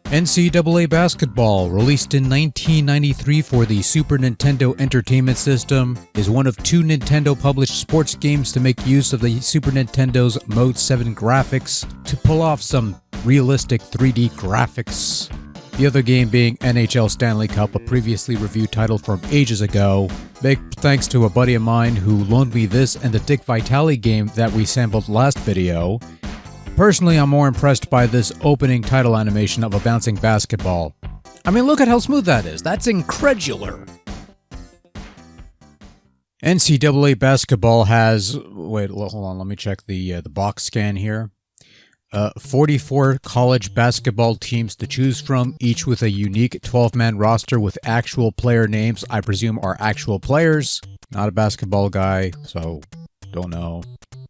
NCAA Basketball, released in 1993 for the Super Nintendo Entertainment System, is one of two Nintendo-published sports games to make use of the Super Nintendo's Mode 7 graphics to pull off some realistic 3D graphics. The other game being NHL Stanley Cup, a previously reviewed title from ages ago. Big thanks to a buddy of mine who loaned me this and the Dick Vitale game that we sampled last video. Personally, I'm more impressed by this opening title animation of a bouncing basketball. I mean, look at how smooth that is. That's incredular. NCAA Basketball has... Wait, hold on. Let me check the box scan here. 44 college basketball teams to choose from, each with a unique 12-man roster with actual player names I presume are actual players. Not a basketball guy, so don't know.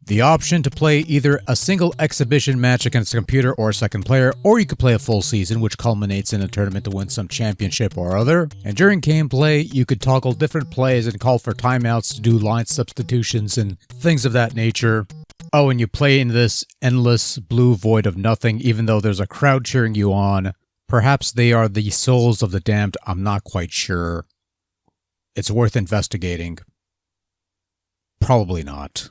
The option to play either a single exhibition match against a computer or a second player, or you could play a full season, which culminates in a tournament to win some championship or other. And during gameplay, you could toggle different plays and call for timeouts to do line substitutions and things of that nature. Oh, and you play in this endless blue void of nothing, even though there's a crowd cheering you on. Perhaps they are the souls of the damned, I'm not quite sure. It's worth investigating. Probably not.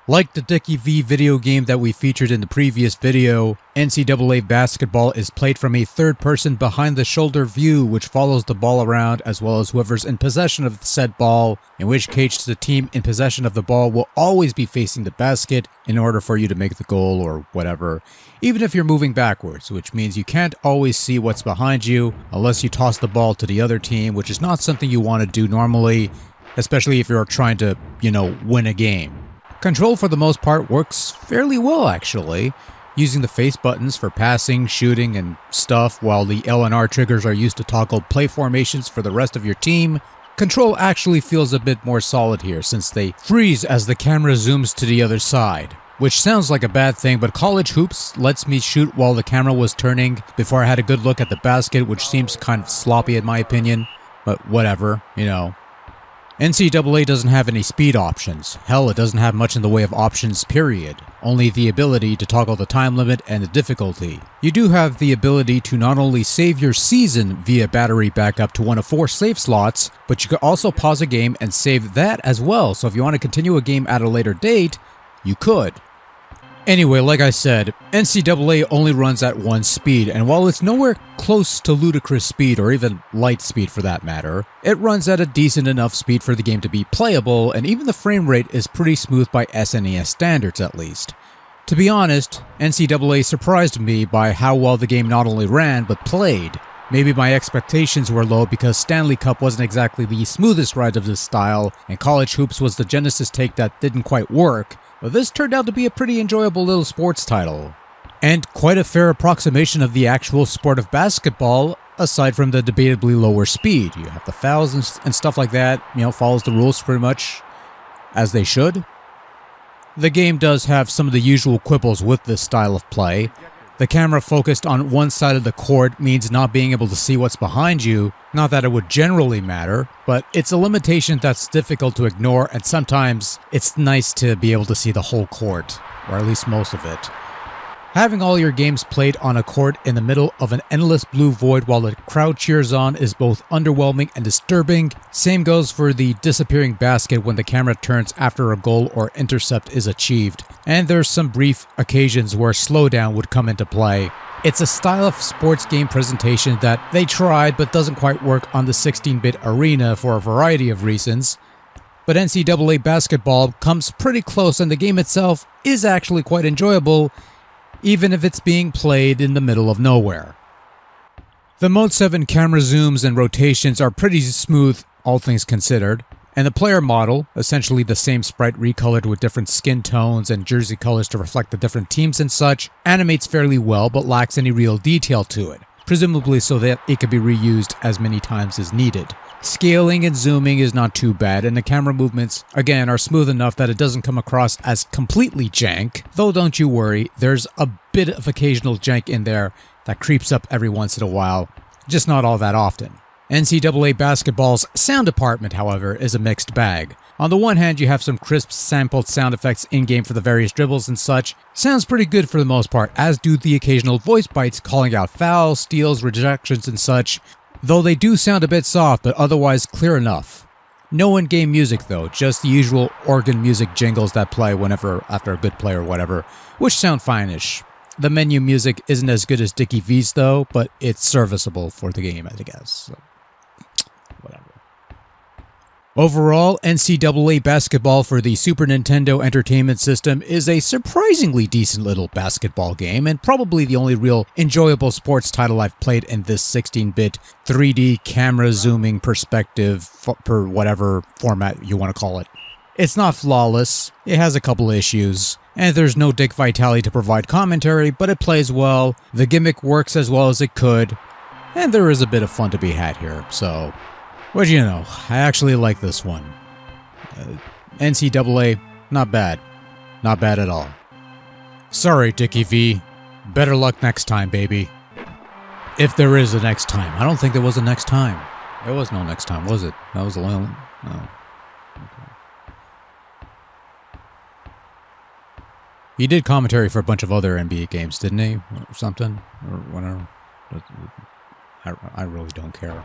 Like the Dickie V video game that we featured in the previous video, NCAA Basketball is played from a third-person behind-the-shoulder view which follows the ball around as well as whoever's in possession of the said ball, in which case the team in possession of the ball will always be facing the basket in order for you to make the goal or whatever, even if you're moving backwards, which means you can't always see what's behind you unless you toss the ball to the other team, which is not something you want to do normally, especially if you're trying to, win a game. Control for the most part works fairly well actually, using the face buttons for passing, shooting, and stuff while the L and R triggers are used to toggle play formations for the rest of your team. Control actually feels a bit more solid here since they freeze as the camera zooms to the other side. Which sounds like a bad thing, but College Hoops lets me shoot while the camera was turning before I had a good look at the basket, which seems kind of sloppy in my opinion, but whatever, NCAA doesn't have any speed options. Hell, it doesn't have much in the way of options, period. Only the ability to toggle the time limit and the difficulty. You do have the ability to not only save your season via battery backup to one of 4 save slots, but you could also pause a game and save that as well, so if you want to continue a game at a later date, you could. Anyway, like I said, NCAA only runs at 1 speed, and while it's nowhere close to ludicrous speed, or even light speed for that matter, it runs at a decent enough speed for the game to be playable, and even the frame rate is pretty smooth by SNES standards at least. To be honest, NCAA surprised me by how well the game not only ran, but played. Maybe my expectations were low because Stanley Cup wasn't exactly the smoothest ride of this style, and College Hoops was the Genesis take that didn't quite work, but this turned out to be a pretty enjoyable little sports title. And quite a fair approximation of the actual sport of basketball, aside from the debatably lower speed. You have the fouls and stuff like that, follows the rules pretty much as they should. The game does have some of the usual quibbles with this style of play. The camera focused on one side of the court means not being able to see what's behind you. Not that it would generally matter, but it's a limitation that's difficult to ignore, and sometimes it's nice to be able to see the whole court, or at least most of it. Having all your games played on a court in the middle of an endless blue void while the crowd cheers on is both underwhelming and disturbing. Same goes for the disappearing basket when the camera turns after a goal or intercept is achieved. And there's some brief occasions where slowdown would come into play. It's a style of sports game presentation that they tried but doesn't quite work on the 16-bit arena for a variety of reasons. But NCAA Basketball comes pretty close, and the game itself is actually quite enjoyable, even if it's being played in the middle of nowhere. The Mode 7 camera zooms and rotations are pretty smooth, all things considered, and the player model, essentially the same sprite recolored with different skin tones and jersey colors to reflect the different teams and such, animates fairly well but lacks any real detail to it, presumably so that it can be reused as many times as needed. Scaling and zooming is not too bad, and the camera movements, again, are smooth enough that it doesn't come across as completely jank, though don't you worry, there's a bit of occasional jank in there that creeps up every once in a while, just not all that often. NCAA Basketball's sound department, however, is a mixed bag. On the one hand, you have some crisp sampled sound effects in-game for the various dribbles and such. Sounds pretty good for the most part, as do the occasional voice bites calling out fouls, steals, rejections, and such, though they do sound a bit soft, but otherwise clear enough. No in-game music though, just the usual organ music jingles that play whenever after a good play or whatever, which sound fine-ish. The menu music isn't as good as Dickie V's though, but it's serviceable for the game, I guess. So, whatever. Overall, NCAA Basketball for the Super Nintendo Entertainment System is a surprisingly decent little basketball game, and probably the only real enjoyable sports title I've played in this 16-bit 3D camera zooming perspective, per whatever format you want to call it. It's not flawless, it has a couple issues, and there's no Dick Vitale to provide commentary, but it plays well, the gimmick works as well as it could, and there is a bit of fun to be had here, so what do you know, I actually like this one. NCAA, not bad. Not bad at all. Sorry, Dickie V. Better luck next time, baby. If there is a next time. I don't think there was a next time. There was no next time, was it? That was the only... No. He did commentary for a bunch of other NBA games, didn't he? Or something? Or whatever. I really don't care.